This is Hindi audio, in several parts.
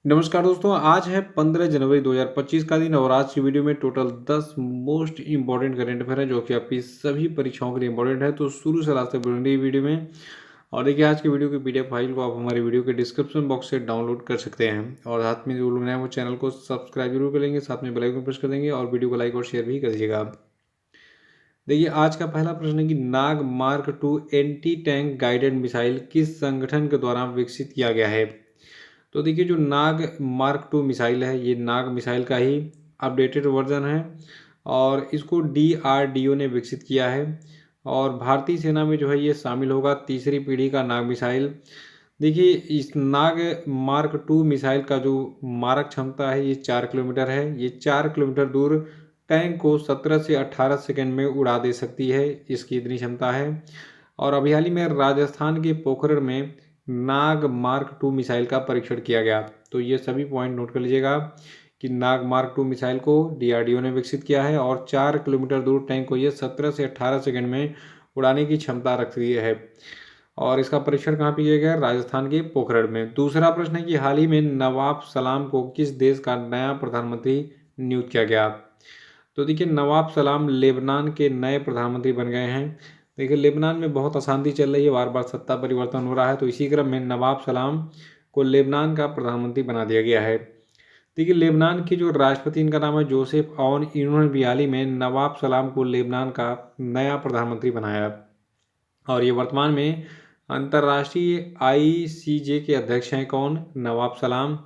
नमस्कार दोस्तों, आज है 15 जनवरी 2025 का दिन और आज की वीडियो में total 10 most important current affair है जो कि आपकी सभी परीक्षाओं के लिए इंपॉर्टेंट है। तो शुरू से लास्ट तक बनेंगे वीडियो में। और देखिए, आज की वीडियो की पीडीएफ फाइल को आप हमारे वीडियो के डिस्क्रिप्शन बॉक्स से डाउनलोड कर सकते हैं। और साथ में जो लोग नए हैं वो चैनल को सब्सक्राइब जरूर कर लेंगे, साथ में बेल आइकन प्रेस कर देंगे और वीडियो को लाइक और शेयर भी कर दीजिएगा। देखिए, आज का पहला प्रश्न है कि Nag mark 2 anti tank guided missile किस संगठन के द्वारा विकसित किया गया है। तो देखिए, जो नाग मार्क 2 मिसाइल है ये नाग मिसाइल का ही अपडेटेड वर्जन है और इसको DRDO ने विकसित किया है। और भारतीय सेना में जो है ये शामिल होगा, तीसरी पीढ़ी का नाग मिसाइल। देखिए, इस नाग मार्क 2 मिसाइल का जो मारक क्षमता है ये 4 किलोमीटर है। ये 4 किलोमीटर दूर टैंक को 17 से 18 सेकंड में उड़ा दे सकती है, इसकी इतनी क्षमता है। और अभी हाल ही में राजस्थान के पोखरण में नाग मार्क 2 मिसाइल का परीक्षण किया गया। तो ये सभी पॉइंट नोट कर लीजिएगा कि नाग मार्क 2 मिसाइल को DRDO ने विकसित किया है और 4 किलोमीटर दूर टैंक को ये 17 से 18 सेकंड में उड़ाने की क्षमता रखती है। और इसका परीक्षण कहाँ पे किया गया? राजस्थान के पोखरण में। दूसरा प्रश्न है कि हाल ही में नवाब सलाम को किस देश का नया प्रधानमंत्री नियुक्त किया गया। तो देखिए, नवाब सलाम लेबनान के नए प्रधानमंत्री बन गए हैं। देखिए, लेबनान में बहुत अशांति चल रही है, बार बार सत्ता परिवर्तन हो रहा है, तो इसी क्रम में नवाब सलाम को लेबनान का प्रधानमंत्री बना दिया गया है। देखिए, लेबनान के जो राष्ट्रपति इनका नाम है जोसेफ औन, इन्होंने भी हाल ही में नवाब सलाम को लेबनान का नया प्रधानमंत्री बनाया। और ये वर्तमान में अंतर्राष्ट्रीय ICJ के अध्यक्ष हैं। कौन? नवाब सलाम।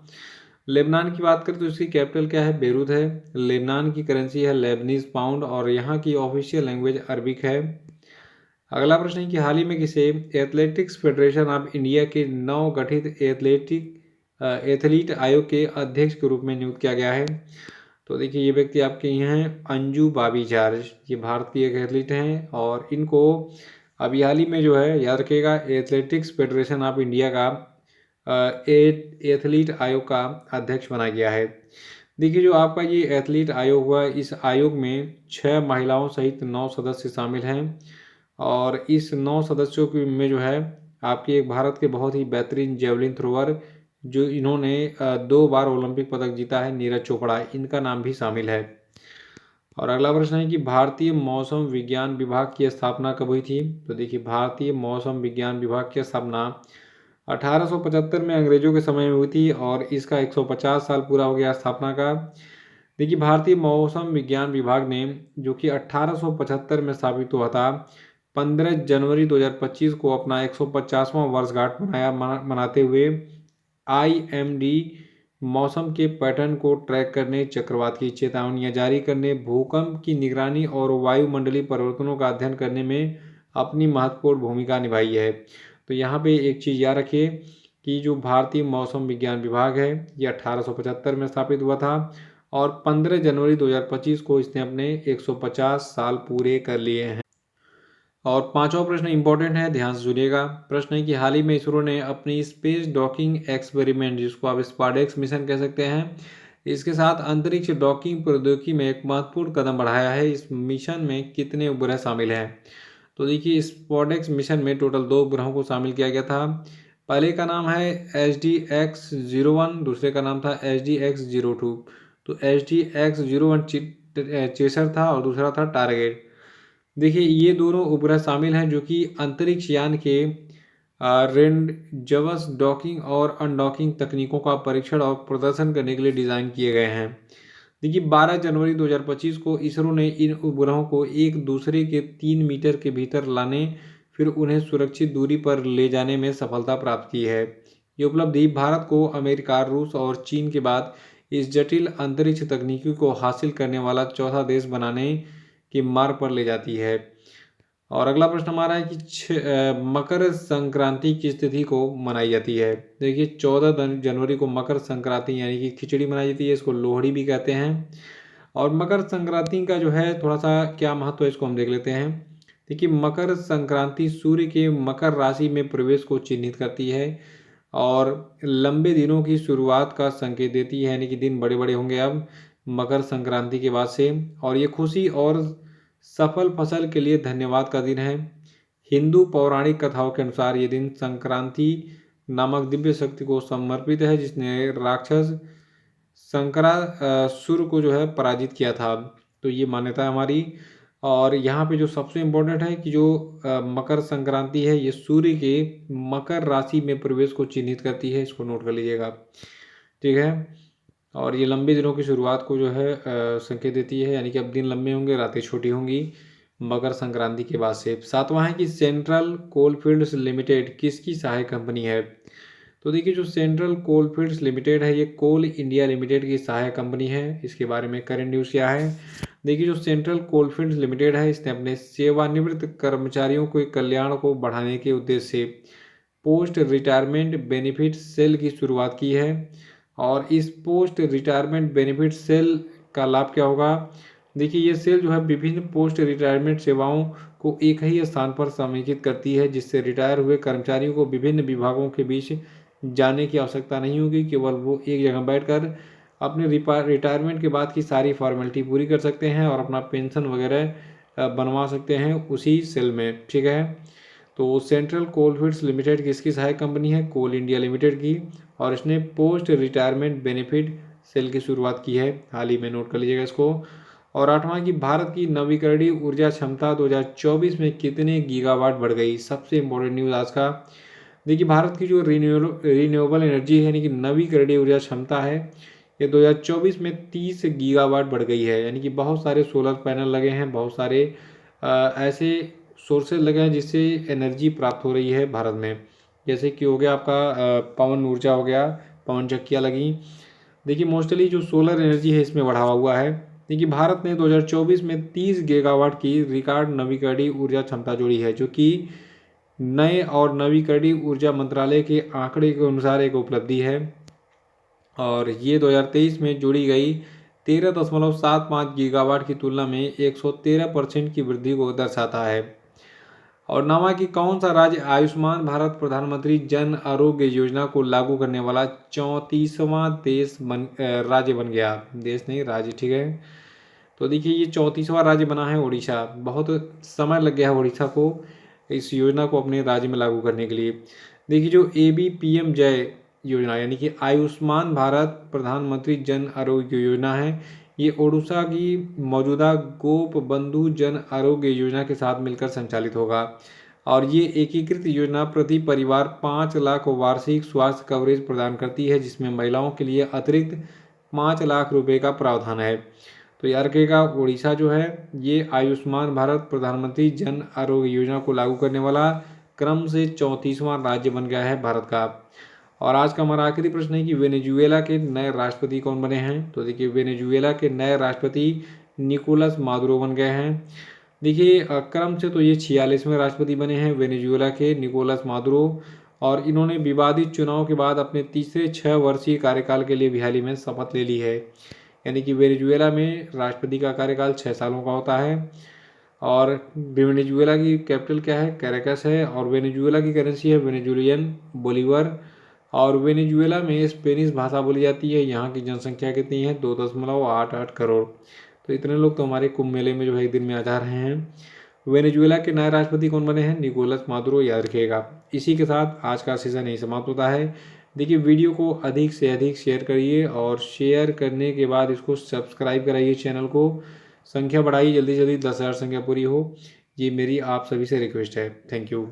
लेबनान की बात करें तो इसकी कैपिटल क्या है? बेरूत है। लेबनान की करेंसी है लेबनीज पाउंड और यहाँ की ऑफिशियल लैंग्वेज अरबिक है। अगला प्रश्न है कि हाल ही में किसे एथलेटिक्स फेडरेशन ऑफ इंडिया के नवगठित एथलीट आयोग के अध्यक्ष के रूप में नियुक्त किया गया है। तो देखिए, ये व्यक्ति आपके यहाँ हैं अंजू बाबी जॉर्ज। ये भारतीय एक एथलीट हैं और इनको अभी हाल ही में जो है, याद रखिएगा, एथलेटिक्स फेडरेशन ऑफ इंडिया का एथलीट आयोग का अध्यक्ष बनाया गया है। देखिए, जो आपका ये एथलीट आयोग हुआ, इस आयोग में 6 महिलाओं सहित 9 सदस्य शामिल हैं। और इस 9 सदस्यों की में जो है आपके एक भारत के बहुत ही बेहतरीन जेवलिन थ्रोअर, जो इन्होंने 2 बार ओलंपिक पदक जीता है, नीरज चोपड़ा, इनका नाम भी शामिल है। और अगला प्रश्न है कि भारतीय मौसम विज्ञान विभाग की स्थापना कब हुई थी। तो देखिए, भारतीय मौसम विज्ञान विभाग की स्थापना 1875 में अंग्रेजों के समय में हुई थी और इसका 150 साल पूरा हो गया स्थापना का। देखिए, भारतीय मौसम विज्ञान विभाग ने, जो कि 1875 में स्थापित हुआ था, 15 जनवरी 2025 को अपना 150वां वर्षगांठ मनाते हुए IMD मौसम के पैटर्न को ट्रैक करने, चक्रवात की चेतावनियां जारी करने, भूकंप की निगरानी और वायुमंडलीय परिवर्तनों का अध्ययन करने में अपनी महत्वपूर्ण भूमिका निभाई है। तो यहाँ पे एक चीज़ याद रखिए कि जो भारतीय मौसम विज्ञान विभाग है ये 1875 में स्थापित हुआ था और 15 जनवरी 2025 को इसने अपने 150 साल पूरे कर लिए हैं। और पांचवा प्रश्न इंपॉर्टेंट है, ध्यान से सुनिएगा। प्रश्न है कि हाल ही में इसरो ने अपनी स्पेस डॉकिंग एक्सपेरिमेंट, जिसको आप स्पार्डेक्स मिशन कह सकते हैं, इसके साथ अंतरिक्ष डॉकिंग प्रौद्योगिकी में एक महत्वपूर्ण कदम बढ़ाया है। इस मिशन में कितने उपग्रह शामिल हैं। तो देखिए, स्पार्डेक्स मिशन में टोटल 2 उपग्रहों को शामिल किया गया था। पहले का नाम है SDX-01, दूसरे का नाम था SDX-02। तो SDX-01 चेसर था और दूसरा था टारगेट। देखिए, ये दोनों उपग्रह शामिल हैं जो कि अंतरिक्ष यान के रेंडजवस डॉकिंग और अनडॉकिंग तकनीकों का परीक्षण और प्रदर्शन करने के लिए डिज़ाइन किए गए हैं। देखिए, 12 जनवरी 2025 को इसरो ने इन उपग्रहों को एक दूसरे के 3 मीटर के भीतर लाने, फिर उन्हें सुरक्षित दूरी पर ले जाने में सफलता प्राप्त की है। ये उपलब्धि भारत को अमेरिका, रूस और चीन के बाद इस जटिल अंतरिक्ष तकनीकी को हासिल करने वाला चौथा देश बनाने के मार्ग पर ले जाती है। और अगला प्रश्न हमारा है कि मकर संक्रांति किस तिथि को मनाई जाती है। देखिए, 14 जनवरी को मकर संक्रांति यानी कि खिचड़ी मनाई जाती है, इसको लोहड़ी भी कहते हैं। और मकर संक्रांति का जो है थोड़ा सा क्या महत्व है, इसको हम देख लेते हैं। देखिए, मकर संक्रांति सूर्य के मकर राशि में प्रवेश को चिन्हित करती है और लंबे दिनों की शुरुआत का संकेत देती है, यानी कि दिन बड़े बड़े होंगे अब मकर संक्रांति के बाद से। और ये खुशी और सफल फसल के लिए धन्यवाद का दिन है। हिंदू पौराणिक कथाओं के अनुसार ये दिन संक्रांति नामक दिव्य शक्ति को समर्पित है, जिसने राक्षस शंकरासुर को जो है पराजित किया था। तो ये मान्यता है हमारी। और यहाँ पे जो सबसे इम्पोर्टेंट है कि जो मकर संक्रांति है, ये सूर्य के मकर राशि में प्रवेश को चिन्हित करती है, इसको नोट कर लीजिएगा। ठीक है। और ये लंबे दिनों की शुरुआत को जो है संकेत देती है, यानी कि अब दिन लंबे होंगे, रातें छोटी होंगी मकर संक्रांति के बाद से। सातवां है कि सेंट्रल कोलफील्ड्स लिमिटेड किसकी सहायक कंपनी है। तो देखिए, जो सेंट्रल कोलफील्ड्स लिमिटेड है, ये कोल इंडिया लिमिटेड की सहायक कंपनी है। इसके बारे में करंट न्यूज़ क्या है। देखिए, जो सेंट्रल कोलफील्ड्स लिमिटेड है, इसने अपने सेवानिवृत्त कर्मचारियों के कल्याण को बढ़ाने के उद्देश्य से पोस्ट रिटायरमेंट बेनिफिट सेल की शुरुआत की है। और इस पोस्ट रिटायरमेंट बेनिफिट सेल का लाभ क्या होगा। देखिए, ये सेल जो है विभिन्न पोस्ट रिटायरमेंट सेवाओं को एक ही स्थान पर समेकित करती है, जिससे रिटायर हुए कर्मचारियों को विभिन्न विभागों के बीच जाने की आवश्यकता नहीं होगी। केवल वो एक जगह बैठकर अपने रिटायरमेंट के बाद की सारी फॉर्मेलिटी पूरी कर सकते हैं और अपना पेंशन वगैरह बनवा सकते हैं उसी सेल में। ठीक है। तो सेंट्रल कोलफील्ड्स लिमिटेड किसकी सहायक कंपनी है, कोल इंडिया लिमिटेड की। और इसने पोस्ट रिटायरमेंट बेनिफिट सेल की शुरुआत की है हाल ही में, नोट कर लीजिएगा इसको। और आठवां कि भारत की नवीकरणीय ऊर्जा क्षमता 2024 में कितने गीगावाट बढ़ गई। सबसे इम्पोर्टेंट न्यूज़ आज का। देखिए, भारत की जो रिन्यूएबल एनर्जी है, यानी कि नवीकरणीय ऊर्जा क्षमता है, ये 2024 में 30 गीगावाट बढ़ गई है। यानी कि बहुत सारे सोलर पैनल लगे हैं, बहुत सारे ऐसे सोर्सेज लगे हैं जिससे एनर्जी प्राप्त हो रही है भारत में। जैसे कि हो गया आपका पवन ऊर्जा हो गया, पवन चक्कियाँ लगी। देखिए, मोस्टली जो सोलर एनर्जी है इसमें बढ़ावा हुआ है। देखिए, भारत ने 2024 में 30 गीगावाट की रिकॉर्ड नवीकरणीय ऊर्जा क्षमता जोड़ी है, जो कि नए और नवीकरणीय ऊर्जा मंत्रालय के आंकड़े के अनुसार एक उपलब्धि है। और ये 2023 में जोड़ी गई 13.75 गीगावाट की तुलना में 113% की वृद्धि को दर्शाता है। और नवा कि कौन सा राज्य आयुष्मान भारत प्रधानमंत्री जन आरोग्य योजना को लागू करने वाला 34वां राज्य बन गया। देश नहीं, राज्य। ठीक है। तो देखिए, ये 34वां राज्य बना है उड़ीसा। बहुत समय लग गया है उड़ीसा को इस योजना को अपने राज्य में लागू करने के लिए। देखिए, जो ABPM जय योजना, यानी कि आयुष्मान भारत प्रधानमंत्री जन आरोग्य योजना है, ये ओडिशा की मौजूदा गोप बंधु जन आरोग्य योजना के साथ मिलकर संचालित होगा। और ये एकीकृत योजना प्रति परिवार 5 लाख वार्षिक स्वास्थ्य कवरेज प्रदान करती है, जिसमें महिलाओं के लिए अतिरिक्त 5 लाख रुपए का प्रावधान है। तो याद रखिएगा, उड़ीसा जो है ये आयुष्मान भारत प्रधानमंत्री जन आरोग्य योजना को लागू करने वाला क्रम से 34वां राज्य बन गया है भारत का। और आज का हमारा आखिरी प्रश्न है कि वेनेजुएला के नए राष्ट्रपति कौन बने हैं। तो देखिए, वेनेजुएला के नए राष्ट्रपति निकोलस मादुरो बन गए हैं। देखिए, क्रम से तो ये 46वें राष्ट्रपति बने हैं वेनेजुएला के निकोलस मादुरो। और इन्होंने विवादित चुनाव के बाद अपने तीसरे 6 वर्षीय कार्यकाल के लिए भी हाल ही में शपथ ले ली है। यानी कि वेनेजुएला में राष्ट्रपति का कार्यकाल 6 सालों का होता है। और वेनेजुएला की कैपिटल क्या है, कैराकस है। और वेनेजुएला की करेंसी है वेनेजुएलियन बोलीवर। और वेनेजुएला में स्पेनिश भाषा बोली जाती है। यहाँ की जनसंख्या कितनी है, 2.88 करोड़। तो इतने लोग तो हमारे कुंभ मेले में जो है एक दिन में आ जा रहे हैं। वेनेजुएला के नए राष्ट्रपति कौन बने हैं, निकोलस मादुरो, याद रखिएगा। इसी के साथ आज का सेशन यही समाप्त होता है। देखिए, वीडियो को अधिक से अधिक शेयर करिए और शेयर करने के बाद इसको सब्सक्राइब कराइए, चैनल को संख्या बढ़ाइए, जल्दी जल्दी 10,000 संख्या पूरी हो। ये मेरी आप सभी से रिक्वेस्ट है। Thank you.